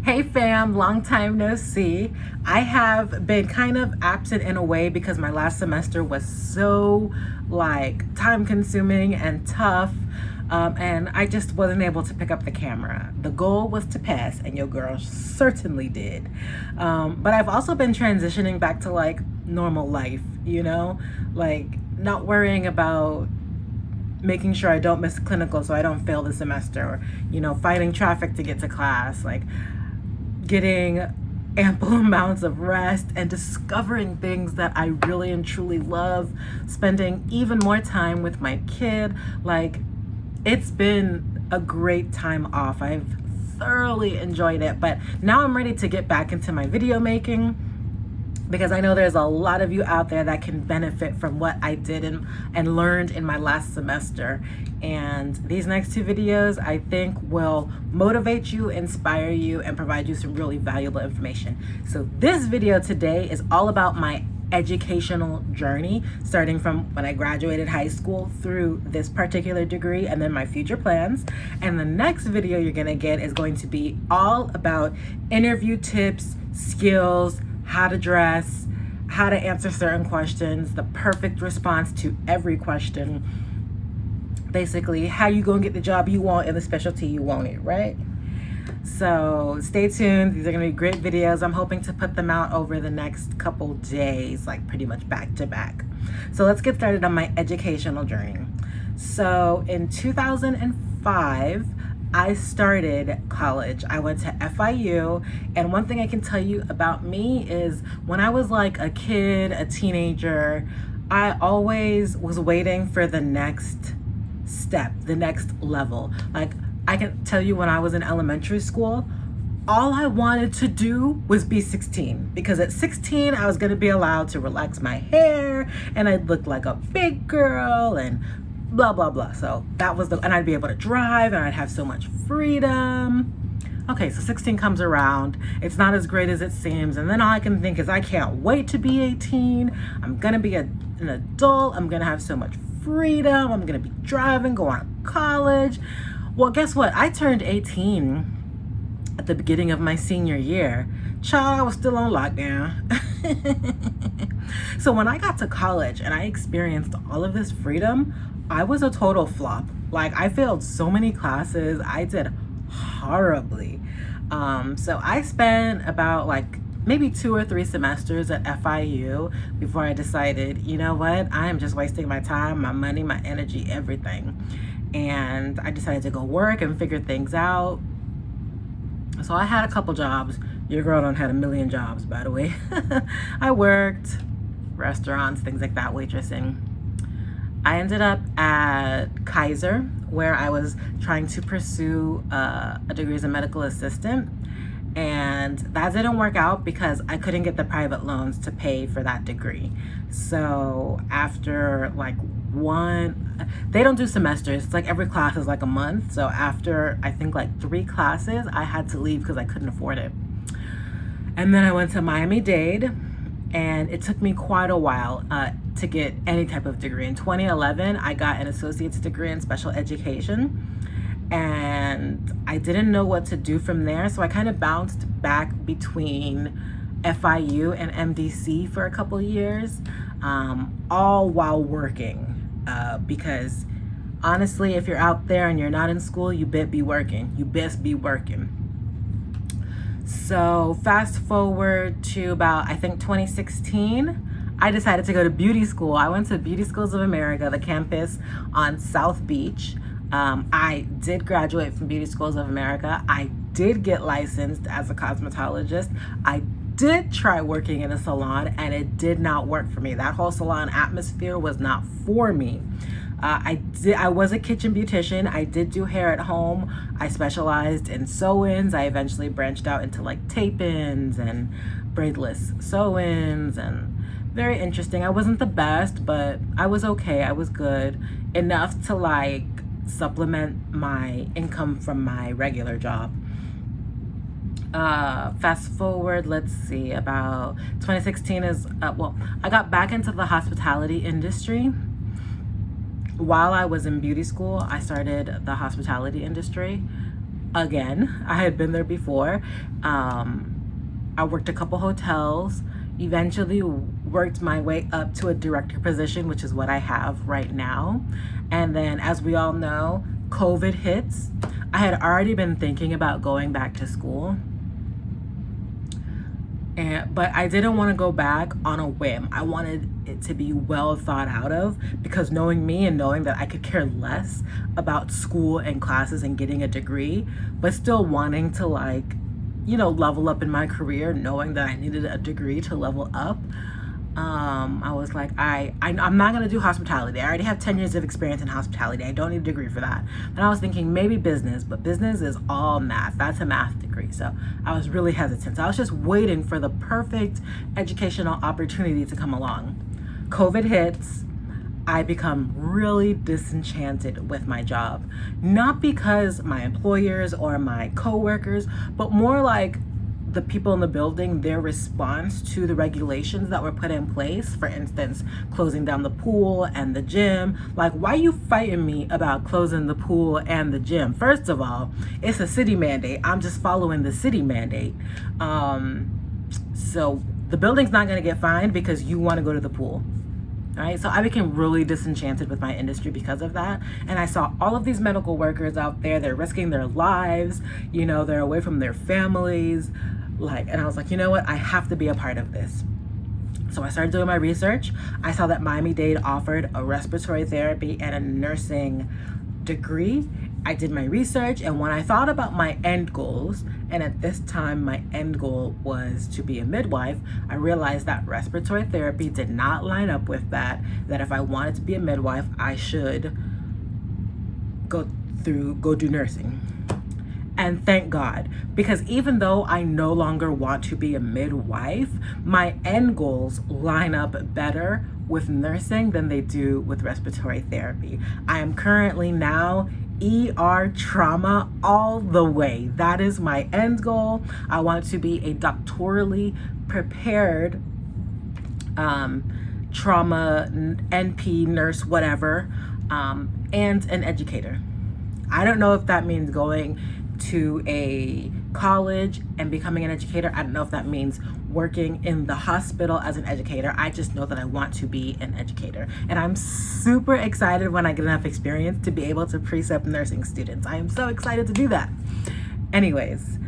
Hey fam, long time no see. I have been kind of absent in a way because my last semester was so time consuming and tough. And I just wasn't able to pick up the camera. The goal was to pass, and your girl certainly did. But I've also been transitioning back to normal life, not worrying about making sure I don't miss clinical so I don't fail the semester, or, fighting traffic to get to class, getting ample amounts of rest and discovering things that I really and truly love, spending even more time with my kid. It's been a great time off. I've thoroughly enjoyed it, but now I'm ready to get back into my video making because I know there's a lot of you out there that can benefit from what I did and learned in my last semester. And these next two videos, I think, will motivate you, inspire you, and provide you some really valuable information. So this video today is all about my educational journey, starting from when I graduated high school through this particular degree and then my future plans. And the next video you're gonna get is going to be all about interview tips, skills, how to dress, how to answer certain questions, the perfect response to every question. Basically, how you gonna get the job you want in the specialty you want it, right? So stay tuned. These are gonna be great videos. I'm hoping to put them out over the next couple days, pretty much back to back. So let's get started on my educational journey. So in 2005, I started college. I went to FIU, and one thing I can tell you about me is when I was a kid, a teenager, I always was waiting for the next step, the next level. I can tell you when I was in elementary school, all I wanted to do was be 16, because at 16 I was going to be allowed to relax my hair and I'd look like a big girl and blah blah blah. So that was and I'd be able to drive and I'd have so much freedom. Okay, so 16 comes around. It's not as great as it seems, and then all I can think is I can't wait to be 18. I'm gonna be an adult. I'm gonna have so much freedom. I'm gonna be driving, going to college. Well, guess what? I turned 18 at the beginning of my senior year. Child, I was still on lockdown. So when I got to college and I experienced all of this freedom, I was a total flop. I failed so many classes. I did horribly. So I spent about maybe 2 or 3 semesters at FIU before I decided, you know what? I am just wasting my time, my money, my energy, everything. And I decided to go work and figure things out. So I had a couple jobs. Your girl done had a million jobs, by the way. I worked restaurants, things like that, waitressing. I ended up at Kaiser, where I was trying to pursue a degree as a medical assistant. And that didn't work out because I couldn't get the private loans to pay for that degree. So after they don't do semesters. It's every class is a month. So after I think 3 classes, I had to leave because I couldn't afford it. And then I went to Dade, and it took me quite a while to get any type of degree. In 2011, I got an associate's degree in special education, and I didn't know what to do from there. So I kind of bounced back between FIU and MDC for a couple years, all while working. Because honestly, if you're out there and you're not in school, you best be working. You best be working. So fast forward to about, I think 2016, I decided to go to beauty school. I went to Beauty Schools of America, the campus on South Beach. I did graduate from Beauty Schools of America. I did get licensed as a cosmetologist. I did try working in a salon, and it did not work for me. That whole salon atmosphere was not for me. I was a kitchen beautician. I did do hair at home. I specialized in sew-ins. I eventually branched out into tape-ins and braidless sew-ins, and very interesting. I wasn't the best, but I was okay. I was good enough to supplement my income from my regular job. Fast forward, let's see, about 2016 is, I got back into the hospitality industry. While I was in beauty school, I started the hospitality industry. again. I had been there before. I worked a couple hotels, eventually worked my way up to a director position, which is what I have right now. And then, as we all know, COVID hits. I had already been thinking about going back to school, but I didn't want to go back on a whim. I wanted it to be well thought out of, because knowing me and knowing that I could care less about school and classes and getting a degree, but still wanting to level up in my career, knowing that I needed a degree to level up. I was like, I'm not going to do hospitality. I already have 10 years of experience in hospitality. I don't need a degree for that. Then I was thinking maybe business, but business is all math. That's a math degree. So I was really hesitant. So I was just waiting for the perfect educational opportunity to come along. COVID hits. I become really disenchanted with my job. Not because my employers or my coworkers, but more like the people in the building, their response to the regulations that were put in place. For instance, closing down the pool and the gym. Like, why are you fighting me about closing the pool and the gym? First of all, it's a city mandate. I'm just following the city mandate. So the building's not going to get fined because you want to go to the pool. All right, so I became really disenchanted with my industry because of that. And I saw all of these medical workers out there, they're risking their lives, they're away from their families. And I was like, you know what? I have to be a part of this. So I started doing my research. I saw that Miami-Dade offered a respiratory therapy and a nursing degree. I did my research, and when I thought about my end goals, and at this time my end goal was to be a midwife, I realized that respiratory therapy did not line up with that if I wanted to be a midwife, I should go do nursing. And thank God, because even though I no longer want to be a midwife, my end goals line up better with nursing than they do with respiratory therapy. I am currently now ER trauma all the way. That is my end goal. I want to be a doctorally prepared trauma NP nurse, whatever, and an educator. I don't know if that means going to a college and becoming an educator. I don't know if that means working in the hospital as an educator. I just know that I want to be an educator. And I'm super excited when I get enough experience to be able to precept nursing students. I am so excited to do that. Anyways,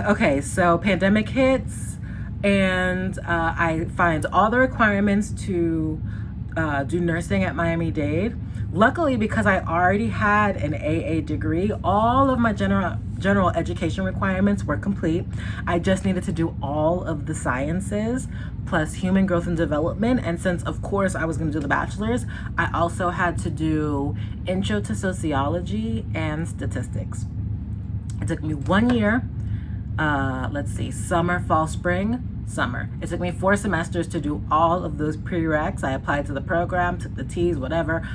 okay, so pandemic hits, and I find all the requirements to do nursing at Miami-Dade. Luckily, because I already had an AA degree, all of my general education requirements were complete. I just needed to do all of the sciences plus human growth and development. And since, of course, I was going to do the bachelor's, I also had to do intro to sociology and statistics. It took me 1 year. Summer, fall, spring, summer. It took me 4 semesters to do all of those prereqs. I applied to the program, took the T's, whatever.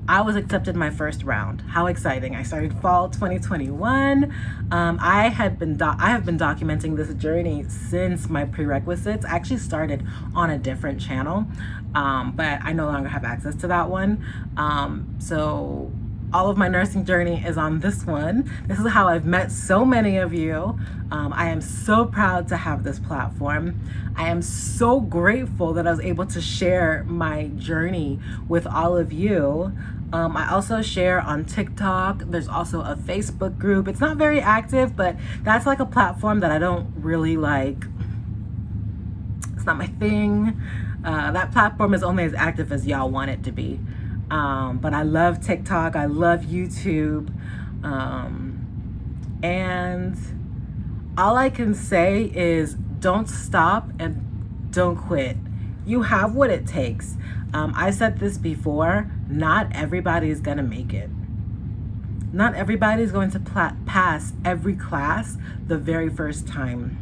I was accepted my first round. How exciting. I started fall 2021. I have been documenting this journey since my prerequisites. I actually started on a different channel, but I no longer have access to that one. So all of my nursing journey is on this one. This is how I've met so many of you. I am so proud to have this platform. I am so grateful that I was able to share my journey with all of you. I also share on TikTok. There's also a Facebook group. It's not very active, but that's like a platform that I don't really like. It's not my thing. That platform is only as active as y'all want it to be. But I love TikTok. I love YouTube. And all I can say is don't stop and don't quit. You have what it takes. I said this before, not everybody is gonna make it. Not everybody is going to pass every class the very first time.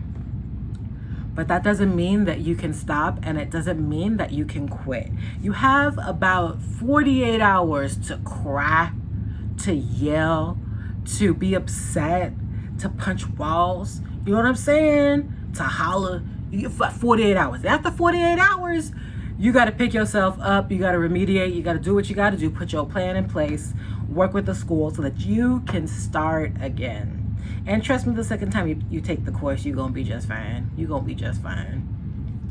But that doesn't mean that you can stop, and it doesn't mean that you can quit. You have about 48 hours to cry, to yell, to be upset, to punch walls. You know what I'm saying? To holler. You got 48 hours. After 48 hours, you got to pick yourself up. You got to remediate. You got to do what you got to do. Put your plan in place. work with the school so that you can start again. And trust me, the second time you take the course, you're gonna be just fine. You're gonna be just fine.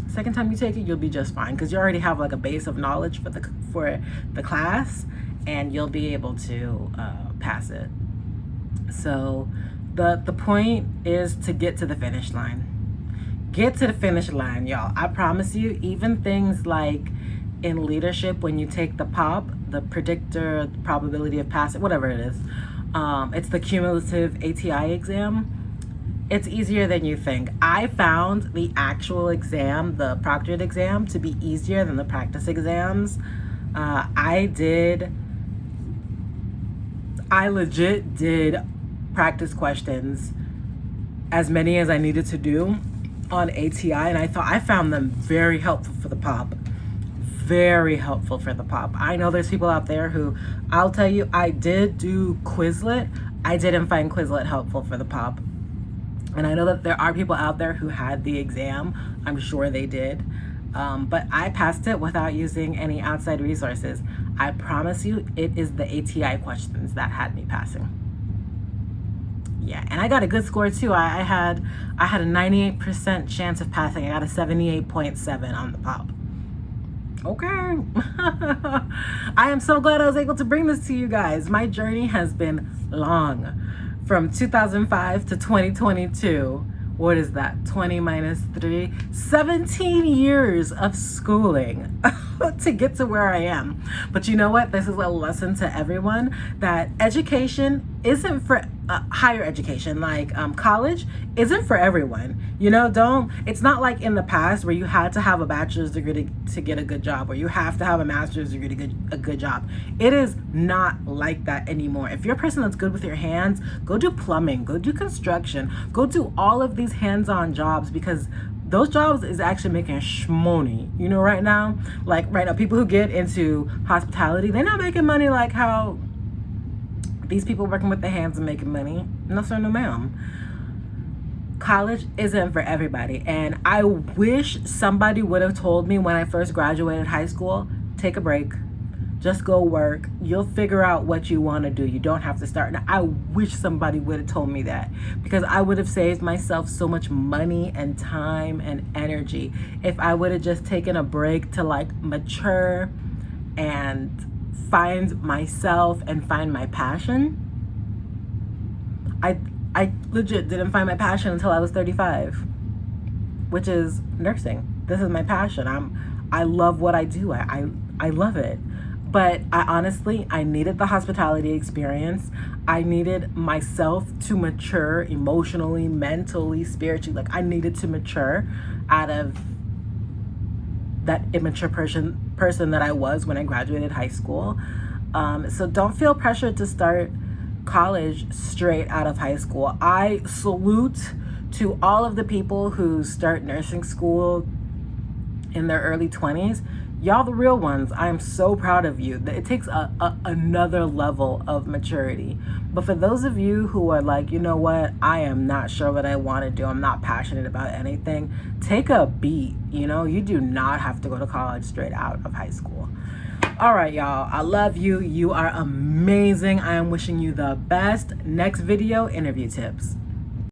Second time you take it, you'll be just fine, because you already have like a base of knowledge for the class, and you'll be able to pass it. So the point is to get to the finish line. Get to the finish line, y'all. I promise you, even things like in leadership, when you take the POP, the predictor probability of passing, whatever it is, it's the cumulative ATI exam. It's easier than you think. I found the actual exam, the proctored exam, to be easier than the practice exams. I legit did practice questions, as many as I needed to do on ATI, and I found them very helpful for the POP. Very helpful for the POP. I know there's people out there who, I'll tell you, I did do Quizlet. I didn't find Quizlet helpful for the POP. And I know that there are people out there who had the exam. I'm sure they did. But I passed it without using any outside resources. I promise you, it is the ATI questions that had me passing. Yeah, and I got a good score too. I had a 98% chance of passing. I got a 78.7 on the POP. Okay. I am so glad I was able to bring this to you guys. My journey has been long. From 2005 to 2022, what is that? 20 minus 3, 17 years of schooling to get to where I am. But you know what? This is a lesson to everyone that education isn't for higher education, like college isn't for everyone. You know, it's not like in the past where you had to have a bachelor's degree to get a good job, or you have to have a master's degree to get a good job. It is not like that anymore. If you're a person that's good with your hands, go do plumbing, go do construction, go do all of these hands-on jobs, because those jobs is actually making shmoney. You know, right now, people who get into hospitality, they're not making money like how these people working with their hands and making money. No sir, no ma'am. College isn't for everybody. And I wish somebody would have told me when I first graduated high school, take a break, just go work. You'll figure out what you want to do. You don't have to start now. I wish somebody would have told me that, because I would have saved myself so much money and time and energy if I would have just taken a break to mature and find myself and find my passion. I legit didn't find my passion until I was 35, which is nursing. This is my passion. I love what I do. I love it. But I needed the hospitality experience. I needed myself to mature emotionally, mentally, spiritually. I needed to mature out of that immature person that I was when I graduated high school. So don't feel pressured to start college straight out of high school. I salute to all of the people who start nursing school in their early 20s. Y'all the real ones. I am so proud of you. It takes another level of maturity. But for those of you who are like, you know what, I am not sure what I want to do, I'm not passionate about anything, take a beat. You know, you do not have to go to college straight out of high school. All right, y'all, I love you. You are amazing. I am wishing you the best. Next video, interview tips.